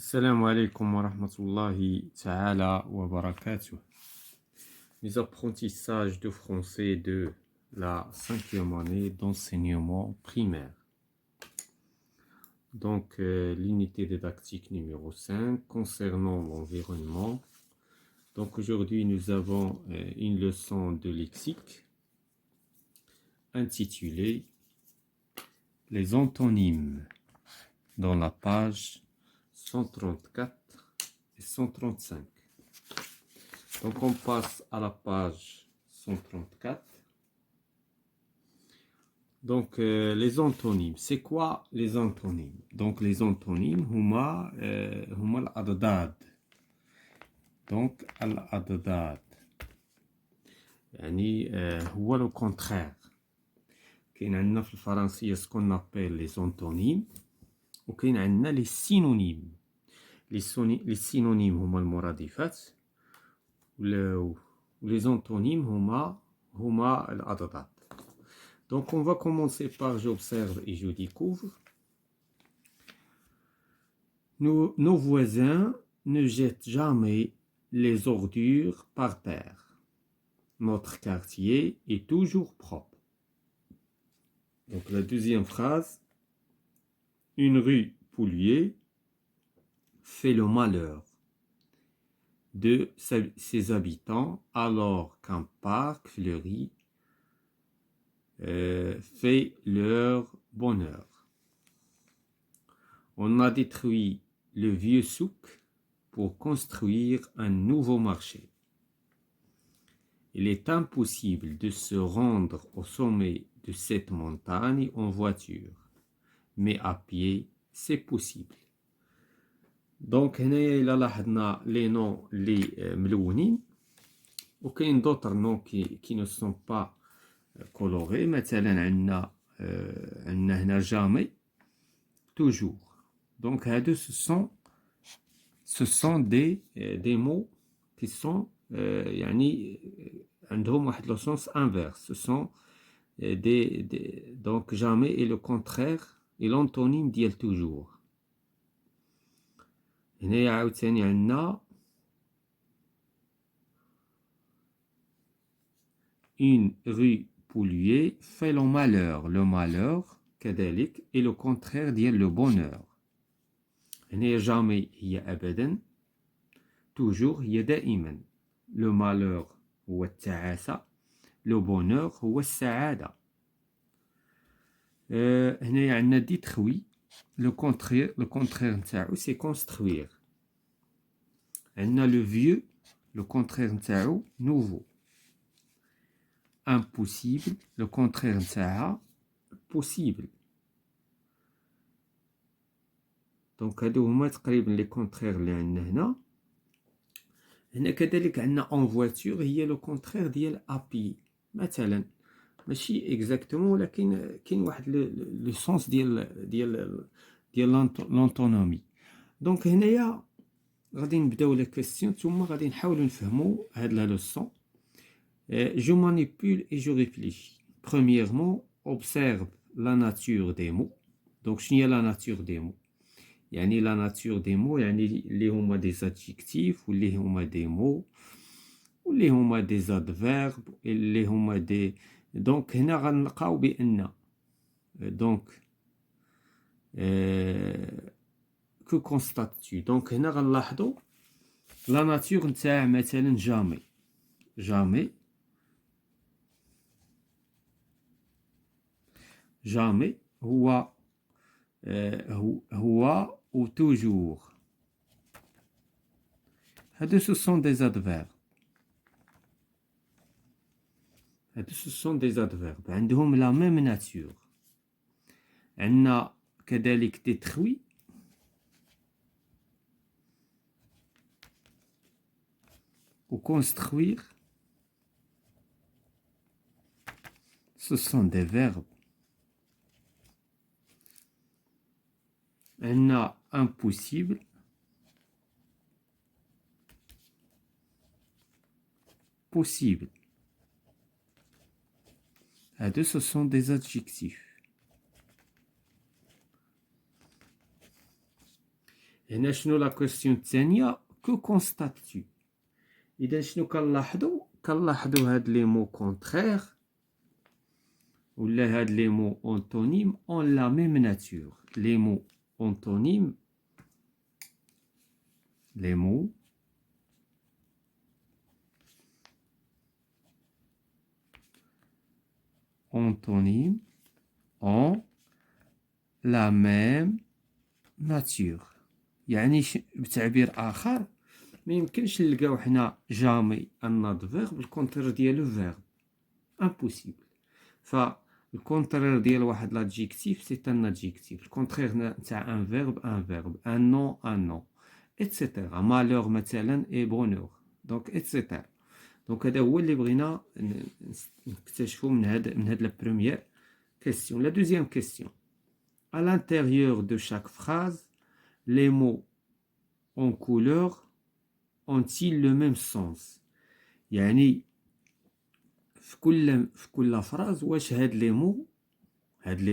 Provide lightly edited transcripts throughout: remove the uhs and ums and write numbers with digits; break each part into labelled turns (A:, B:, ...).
A: Assalamu alaikum wa rahmatullahi ta'ala wa barakatuh. Les apprentissages de français de la 5e année d'enseignement primaire. Donc, l'unité didactique numéro 5 concernant l'environnement. Donc, aujourd'hui, nous avons une leçon de lexique intitulée Les antonymes dans la page 134 et 135. Donc on passe à la page 134. Donc les antonymes, c'est quoi les antonymes? Donc les antonymes, huma al-adad. Donc al-adad. يعني هو le contraire. كاين عندنا في الفرنسية ce qu'on appelle les antonymes وكاين عندنا les synonymes. Les synonymes هما المرادفات les antonymes هما الأضداد. Donc on va commencer par j'observe et je découvre. Nos voisins ne jettent jamais les ordures par terre. Notre quartier est toujours propre. Donc la deuxième phrase, une rue polluée fait le malheur de ses habitants alors qu'un parc fleuri fait leur bonheur. On a détruit le vieux souk pour construire un nouveau marché. Il est impossible de se rendre au sommet de cette montagne en voiture, mais à pied, c'est possible. Donc هنايا إلا لاحظنا les noms اللي ملونين وكاين d'autres noms qui ne sont pas colorés. مثلا عندنا هنا jamais, toujours. Donc هادو ce sont des mots qui sont يعني عندهم واحد le sens inverse. Ce sont donc jamais est le contraire et l'antonyme ديال toujours. هنا عاوتاني عندنا une rue polluée fait le malheur. Le malheur كذلك est le contraire ديال le bonheur. هنا jamais هي أبدا, toujours هي دائما. Le malheur هو التعاسة, le bonheur هو السعادة. هنا عندنا détruit, le contraire نتاعو c'est construire. عندنا le vieux, le contraire نتاعو nouveau. Impossible, le contraire نتاعها possible. دونك هادو هما تقريبا لي كونترير اللي عندنا هنا. هنا كذلك عندنا en voiture هي لو كونترير ديال ابي. مثلا ماشي اكزاكتومون ولكن كاين واحد لو سونس ديال لونتونومي. دونك هنايا غادي نبداو لا كويستيون ثم غادي نحاولوا نفهموا هاد لا لوسون. Je manipule et je réfléchis. Premièrement, observe la nature des mots. Donc, شنو هي la nature des mots? يعني la nature des mots يعني اللي هما des adjectifs واللي هما des mots واللي هما des adverbes اللي هما des. Donc هنا غنلقاو بأن donc que constates-tu? Donc هنا غنلاحظوا la nature نتاع مثلا jamais. Jamais هو ou toujours. Ce sont des adverbes. Ce sont des adverbes. عندهم la même nature. عندنا كذلك détruit ou construire. Ce sont des verbes. عندنا impossible possible. هادو ce sont des adjectifs. هنا شنو لا كويستيون الثانية كو كونستاتي. إذا شنو كنلاحظوا هاد لي مو كونترير ولا هاد لي مو أونتونيم اون لا ميم ناتور. لي مو أونتونيم les mots antonymes ont la même nature. يعني بتعبير آخر ما يمكنش نلقاو حنا جامي another verb بالكونترير ديالو verb impossible. فالكونترير ديال واحد l'adjectif c'est un adjectif. الكونترير نتاع un verbe un nom etc. malheur مثلا et bonheur donc etc. دونك هذا هو اللي بغينا نكتشفوا من هاد لا بروميير كيسيون. لا دوزيام كيسيون à l'intérieur de chaque phrase les mots en couleur ont-ils le même sens. يعني في كل فراز واش هاد لي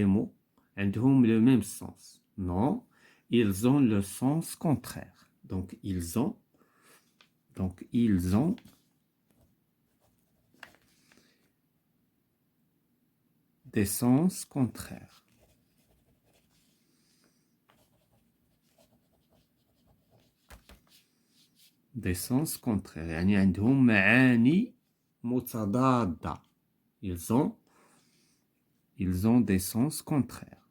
A: مو عندهم le même sens. non, ils ont le sens contraire. donc ils ont des sens contraires. des sens contraires يعني عندهم معاني متضادة. ils ont des sens contraires.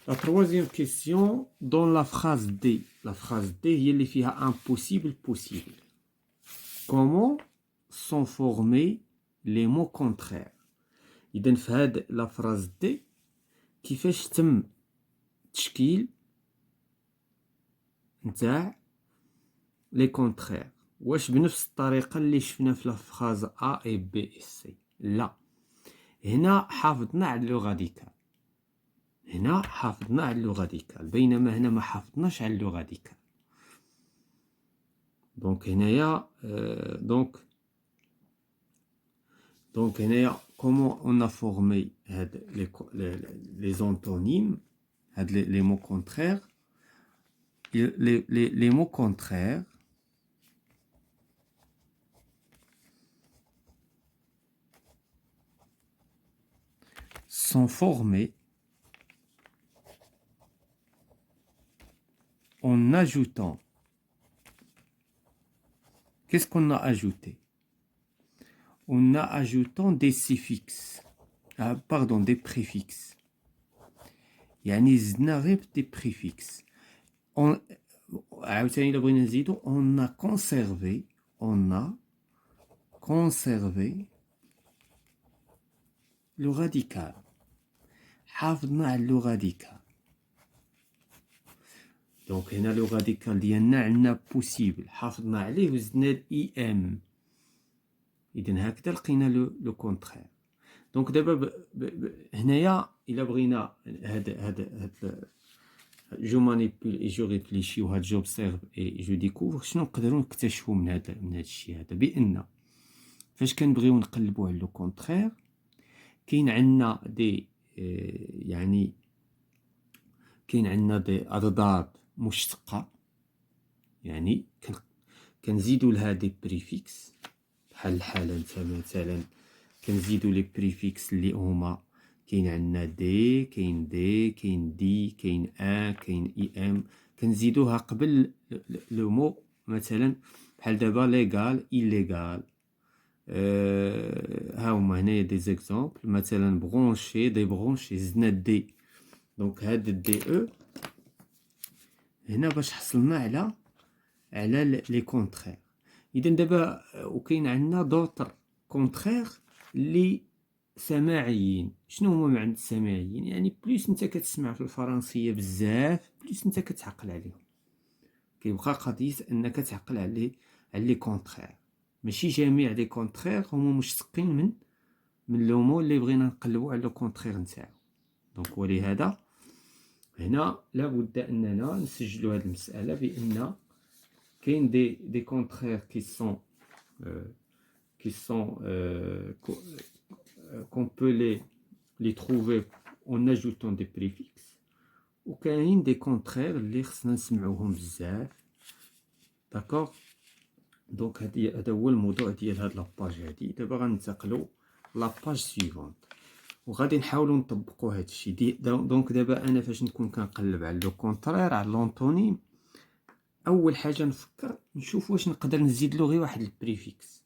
A: La troisième question dans la phrase D. La phrase D هي اللي فيها impossible possible. comment sont formés les mots contraires. إذن في هاد لا phrase D كيفاش تم تشكيل نتاع لي كونترير. واش بنفس الطريقة اللي شفنا في الفراز A et B et C؟ لا، هنا حافظنا على لو غاديكال، بينما هنا ما حافظناش على لو غاديكال. دونك هنايا دونك هنايا كومون اون ا فورمي هاد لي زونتونيم، هاد لي مو كونترير. les mots contraires sont formés en ajoutant. Qu'est-ce qu'on a ajouté? En ajoutant des suffixes. Des préfixes. يعني زدنا غير des préfixes. On a conservé le radical. حافظنا على le radical. دونك هنا لو راديكال ديالنا عندنا بوسيبل، حافظنا عليه وزدنا الاي ام. اذا هكذا لقينا لو كونترير. دونك دابا هنايا الا بغينا هاد جو مانيبول اي جو ريفليشي وهاد جو اوبسيرف اي جو ديكوفر، شنو نقدروا نكتشفوا من هاد الشيء هذا؟ بان فاش كنبغيو نقلبوا على لو كونترير كاين عندنا دي يعني كاين عندنا دي اضداد مشتقه، يعني كنزيدوا لها دي بريفيكس بحال الحاله مثلا كنزيدوا لي بريفيكس اللي هما كاين عندنا دي، كاين دي، كاين ان، كاين اي ام، كنزيدوها قبل لو مو. مثلا بحال دابا ليغال ايليغال. ها هما هنايا دي زيكزامبل. مثلا برونشي، دي برونشي، زدنا دي. دونك هاد الدي او هنا باش حصلنا على لي كونترير. اذا دابا وكاين عندنا دوطر كونترير اللي سماعيين. شنو هما معنى السماعيين؟ يعني بليس انت كتسمع في الفرنسيه بزاف بليس انت كتعقل عليهم. كيبقى قضيه انك تعقل على لي كونترير. ماشي جميع لي كونترير هما مشتقين من لو مو اللي بغينا نقلبوا على لو كونترير نتاعو. دونك ولهذا هنا لابد اننا نسجلوا هذه المساله بان كاين دي كونترير qui sont qu'on peut les trouver en ajoutant des préfixes وكاين دي كونترير اللي خصنا نسمعوهم بزاف. داكوغ. دونك هذا هو الموضوع ديال هاد لاباج هادي. دابا غننتقلوا لاباج سويفونت وغادي نحاولوا نطبقوا هاد الشيء. دونك دابا انا فاش نكون كنقلب على لو كونترير على لونطونيم، اول حاجه نفكر نشوف واش نقدر نزيد له غير واحد البريفيكس.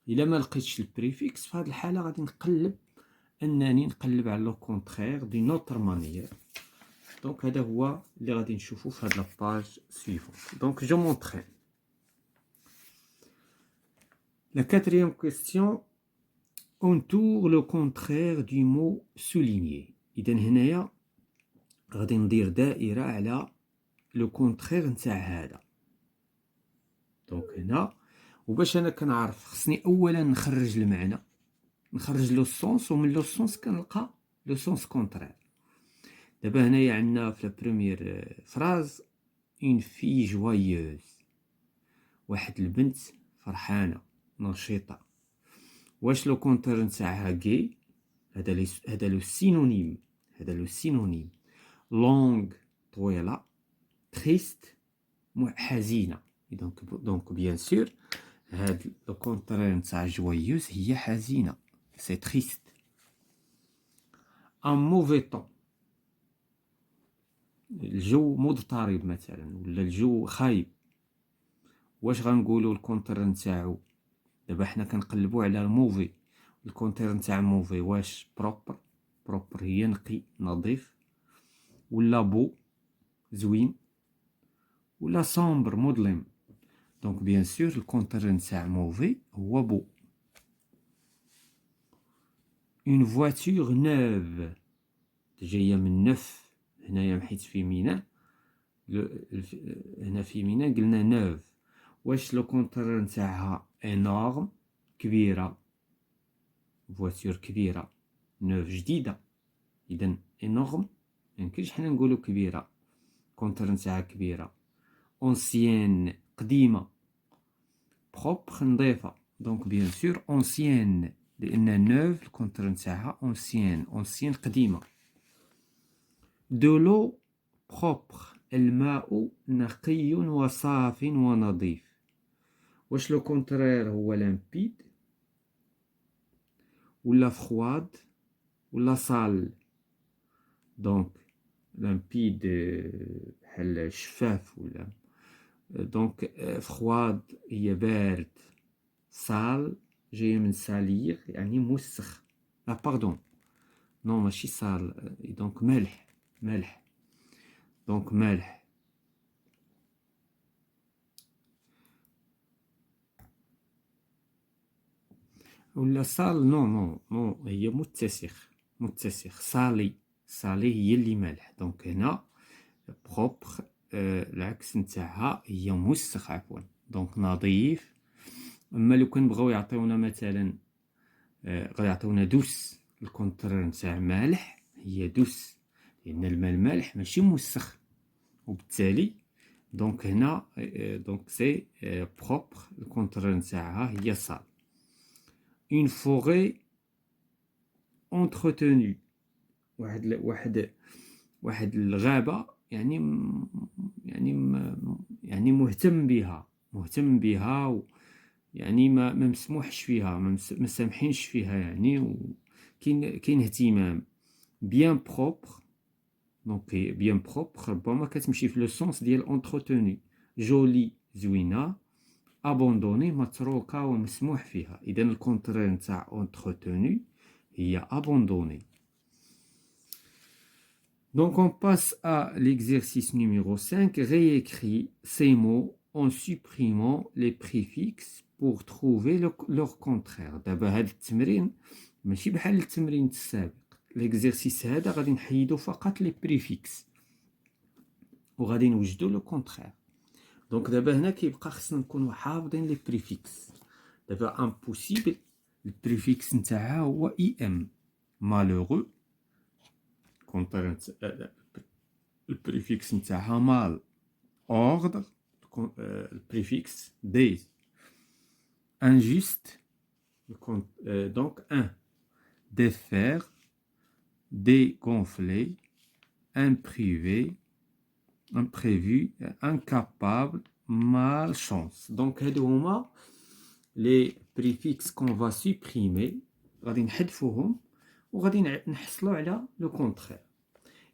A: الا ما لقيتش البريفيكس في هاد الحاله غادي نقلب على لو كونترير دي نوتر مانيير. دونك هذا هو اللي غادي نشوفو في هاد لاباج سويفونت. دونك جو مونطري. La quatrième question entoure le contraire du mot souligné. إذا هنايا غادي ندير دائرة على لو كونترير نتاع هذا. دونك هنا وباش أنا كنعرف خصني أولا نخرج المعنى، نخرج لو سونس، ومن لو سونس كنلقى لو سونس كونترير. دابا هنايا عندنا في لا بروميير فراز اون في جوايوز، واحد البنت فرحانة نشيطة. واش لو كونتر نتاعها كي؟ هذا لو سينونيم. لونغ طويلة، تريست حزينة. دونك بيان سور هاد لو كونتر نتاع جوايوز هي حزينة، سي تريست. ان موفي طون، الجو مضطرب مثلا، ولا الجو خايب. واش غنقولوا الكونتر نتاعو؟ دابا حنا كنقلبوا على الموفي. الكونتر نتاع موفي واش بروبر هي نقي نظيف، ولا بو زوين، ولا سومبر مظلم. دونك بيان سور الكونتر نتاع موفي هو بو. اون فواتور نوف، جايه من نف. هنايا حيت فيمينا، هنا فيمينا قلنا نوف. واش لو كونتر نتاعها انورم كبيره، فواتور كبيره، نوف جديده. اذا انورم ميمكنش حنا نقولوا كبيره، كونتر نتاعها كبيره. اونسيان قديمه، بروبر نظيفه. دونك بيان سور اونسيان، لان نوف الكونتر نتاعها اونسيان قديمه. دو لو بروبر، الماء نقي وصاف ونظيف. واش لو كونترير هو لامبيد، ولا فخواد، ولا صال؟ دونك لامبيد بحال شفاف، ولا دونك فخواد هي بارد، صال جايه من سالير يعني موسخ. باردون، نو ماشي صال. دونك مالح. دونك مالح. ولا صال، نو هي متسخ. صالي هي اللي مالح. دونك هنا بروبر العكس نتاعها هي موسخ عفوا. دونك نظيف. اما لو كان بغاو يعطيونا مثلا غيعطيونا دوس، الكونترير نتاع مالح هي دوس، لان الماء المالح ماشي موسخ. وبالتالي دونك هنا دونك سي بروبر، الكونترير نتاعها هي صال. اون فوري entretenue، واحد الغابة يعني يعني مهتم بها يعني ما مسموحش فيها، ما سامحينش فيها يعني، كاين اهتمام. بيان بروبر، دونك بيان بروبر ربما كتمشي في لو سونس ديال entretenue. جولي زوينة، ابوندوني متروكة ومسموح فيها. اذا الكونترير نتاع entretenue هي abandonné. Donc on passe à l'exercice numéro 5. Réécris ces mots en supprimant les préfixes pour trouver leur contraire. دابا هذا التمرين ماشي بحال التمرين السابق. l'exercice هذا غادي نحيدو فقط les préfixes وغادي نوجدو لو كونترير. دونك دابا هنا كيبقى خصنا نكونو حافظين لي بريفيكس. دابا امبوسيبل البريفيكس نتاعها هو اي ام. مالوغو كونترير البريفيكس نتاعها مال. اوردر البريفيكس ديز. انجست دونك ان. défaire dégonfler imprévu, incapable, malchance. Donc هادو هما les préfixes qu'on va supprimer. غادي نحذفوهم وغادي نحصلوا على لو كونترير.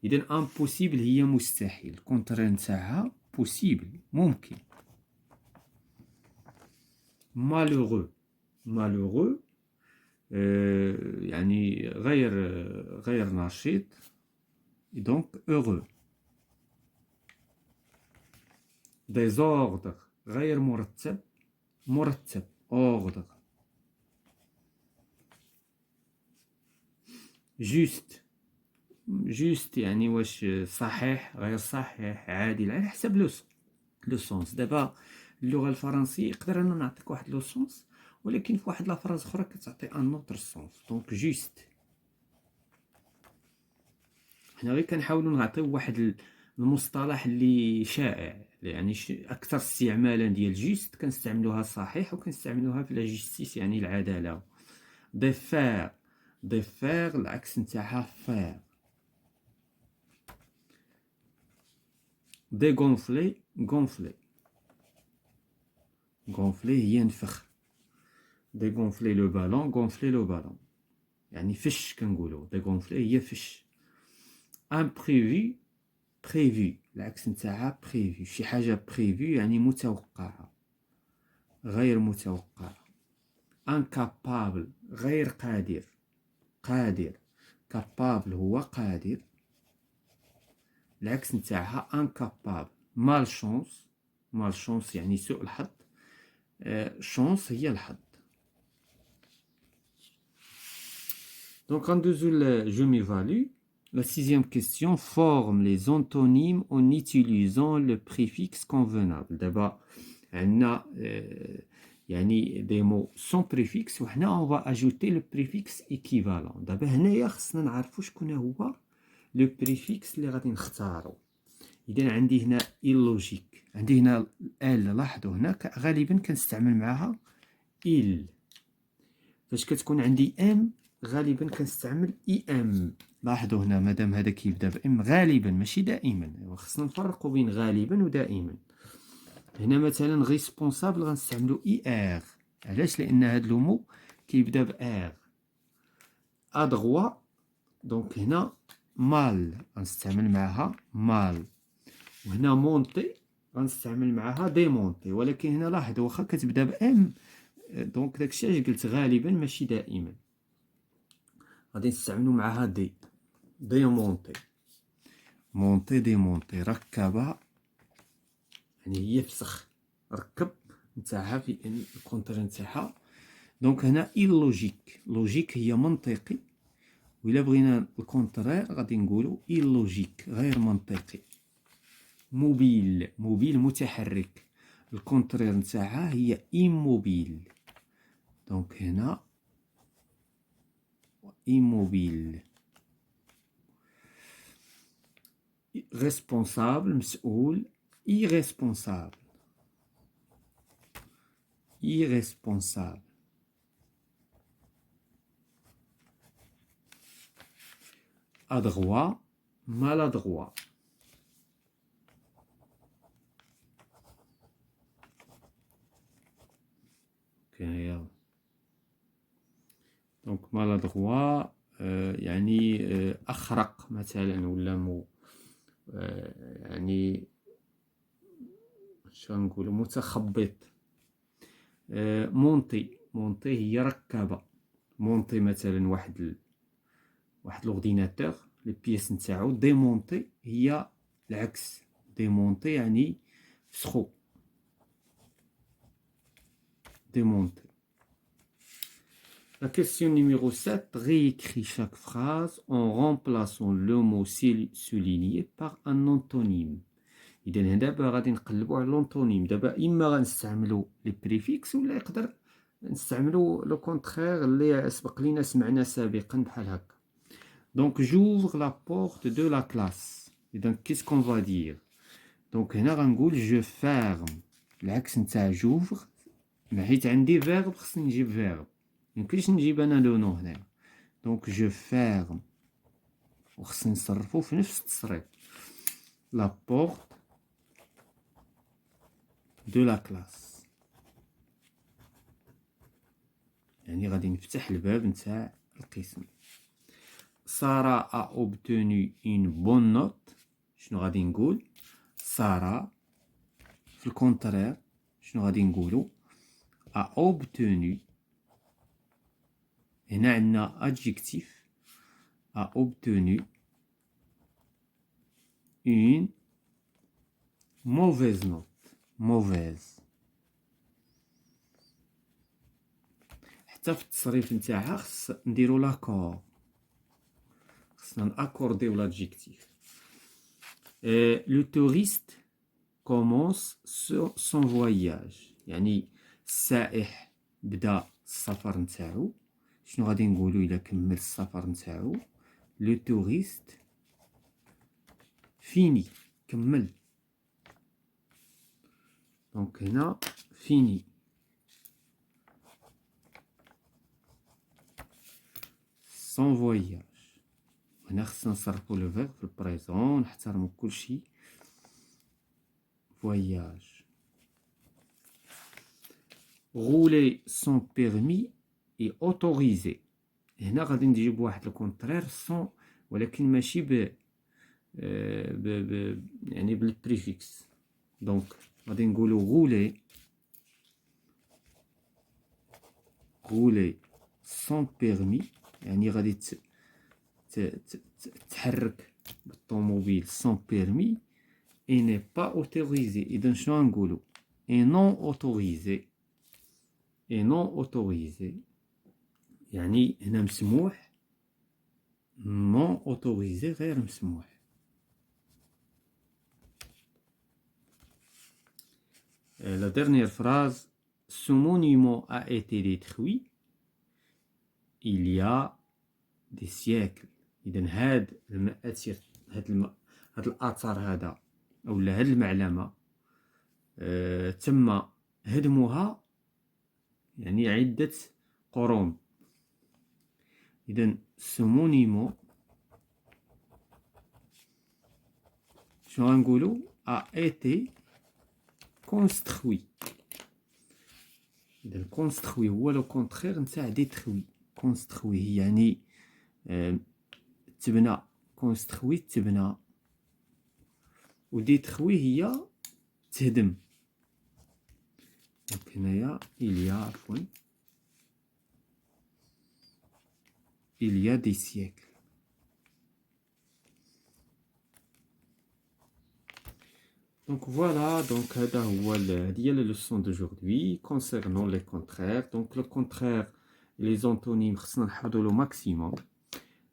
A: إذا impossible هي مستحيل، الكونترير نتاعها possible ممكن. malheureux يعني غير نشيط، donc heureux. désordre غير مرتب ordre. juste يعني واش صحيح غير صحيح عادل، على حسب لو سونس. دابا اللغه الفرنسيه يقدر انا نعطيك واحد لو سونس، ولكن في واحد لا فراز اخرى كتعطي ان اوتر سونس. دونك جوست حنا غير كنحاولوا نعطيو واحد المصطلح اللي شائع، يعني اكثر استعمالا ديال جوست كنستعملوها صحيح وكنستعملوها في لا جوستيس يعني العداله. ديفير العكس نتاعها فير. ديغونفلي غونفلي هي نفخ. ديغونفلي لو بالون، غونفلي لو بالون يعني فش كنقولوا. ديغونفلي هي فش. امبريفي بريفي العكس نتاعها بريفي، شي حاجه بريفي يعني متوقعه غير متوقعه. انكابابل غير قادر. كابابل هو قادر، العكس نتاعها انكابابل. مالشونس يعني سوء الحظ، شونس هي الحظ. Donc غندوزو je m'évalue. La sixième question, forme les antonymes en utilisant le préfixe convenable. دابا عندنا يعني des mots sans préfixe وحنا on va ajouter le préfixe équivalent. دابا هنايا خصنا نعرفوا شكون هو لو بريفيكس اللي غادي نختارو. اذا عندي هنا illogique، عندي هنا ال، لاحظوا هنا غالبا كنستعمل معها il. فاش كتكون عندي ام غالبا كنستعمل اي ام. لاحظوا هنا مادام هذا كيبدا بام غالبا ماشي دائما، خصنا نفرقوا بين غالبا ودائما. هنا مثلا ريسبونسابل غنستعملوا اي ار. علاش؟ لان هذا لو مو كيبدا بار. ادغوا دونك هنا مال غنستعمل معها مال. وهنا مونتي غنستعمل معها ديمونتي. ولكن هنا لاحظوا واخا كتبدا بام دونك داكشي علاش قلت غالبا ماشي دائما غادي نستعملوا معها ديمونتي. مونتي ديمونتي. ركب يعني هي فسخ، ركب نتاعها في الكونتر نتاعها. دونك هنا illogique. لوجيك هي منطقي، وإلا بغينا الكونترير غادي نقولوا illogique غير منطقي. موبيل متحرك، الكونترير نتاعها هي immobile. دونك هنا immobile. responsable مسؤول. irresponsable adroit maladroit. دونك maladroit يعني أخرق مثلا، ولا يعني شنو نقولوا متخبط. مونتي هي ركابه. مونتي مثلا واحد لورديناتور لي بيس نتاعو. ديمونتي هي العكس، ديمونتي يعني فسخو. démonter. La question numéro 7, réécris chaque phrase en remplaçant le mot souligné par un antonyme. إذا دابا غادي نقلبوا على لونطونيم. دابا إما غنستعملوا لي بريفيكس ولا يقدر نستعملوا لو كونترير اللي سبق لينا سمعنا سابقا بحال هكا. دونك j'ouvre la porte de la classe. إذا qu'est-ce qu'on va dire؟ دونك هنا غنقول je ferme العكس نتاع j'ouvre، حيت عندي فيرب خصني نجيب فيرب، ميمكنش نجيب انا لو نو هنايا. دونك جو فيرم وخصنا نصرفو في نفس التصريف. لا بورت دو لا كلاس، يعني غادي نفتح الباب نتاع القسم. سارة a obtenu une bonne note، شنو غادي نقول؟ سارة في الكونترير شنو غادي نقولو؟ a obtenu، هنا عندنا adjectif، a obtenu une mauvaise note، mauvaise. حتى في التصريف نتاعها خص نديرو لاكور، خصنا ناكورديو لادجيكتيف. لو توريست كومونس سون فواياج، يعني السائح بدا السفر نتاعو. شنو غادي نقولو الا كمل السفر نتاعو؟ لو توريست فيني، كمل. دونك هنا فيني. سون فواياج، هنا خصنا نصرفو لو فيرب في البريزون، نحترمو كلشي. فواياج. غولي سون بيرمي اي اوتوريزي، هنا غادي نجيب واحد الكونترير سون، ولكن ماشي يعني بالبريفيكس. دونك غادي نقولو غولي، غولي سون بيرمي، يعني غادي تحرك بالطوموبيل سون بيرمي اي ني با اوتوريزي. اذا شنو غنقولو؟ اي نون اوتوريزي، اي نون اوتوريزي يعني هنا مسموح، نون اوتوريزي غير مسموح. La dernière phrase, ce monument a été détruit il y a des siècles. إذا هاد المآثر، هاد الآثار هذا أولا هاد المعلمة تم هدمها يعني عدة قرون. إذا ce monument شنو غنقولو؟ a été construit. إذا construit هو لو كونتخيغ نتاع ديتروي. construit يعني تبنى، construit تبنى، و détruit هي تهدم. دونك هنايا il y a عفوا il y a des siècles. Donc voilà, donc هذا هو هذه la leçon d'aujourd'hui concernant les contraires. Donc le contraire les antonymes خصنا نحفظو لو ماكسيموم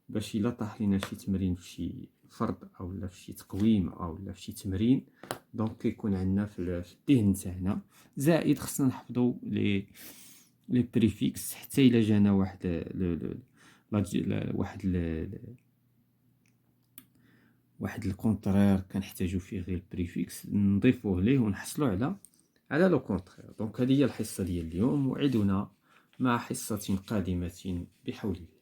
A: باش الا طاح لينا شي تمرين في شي فرض او لا في شي تقويم او لا في شي تمرين، دونك كيكون عندنا في الذهن تاعنا. زائد خصنا نحفظو لي بريفيكس حتى الا جانا واحد الكونترير كنحتاجو فيه غير البريفيكس نضيفوه ليه ونحصلو على لو كونترير. دونك هذه هي الحصة ديال اليوم، وعدنا مع حصة قادمة بحول الله.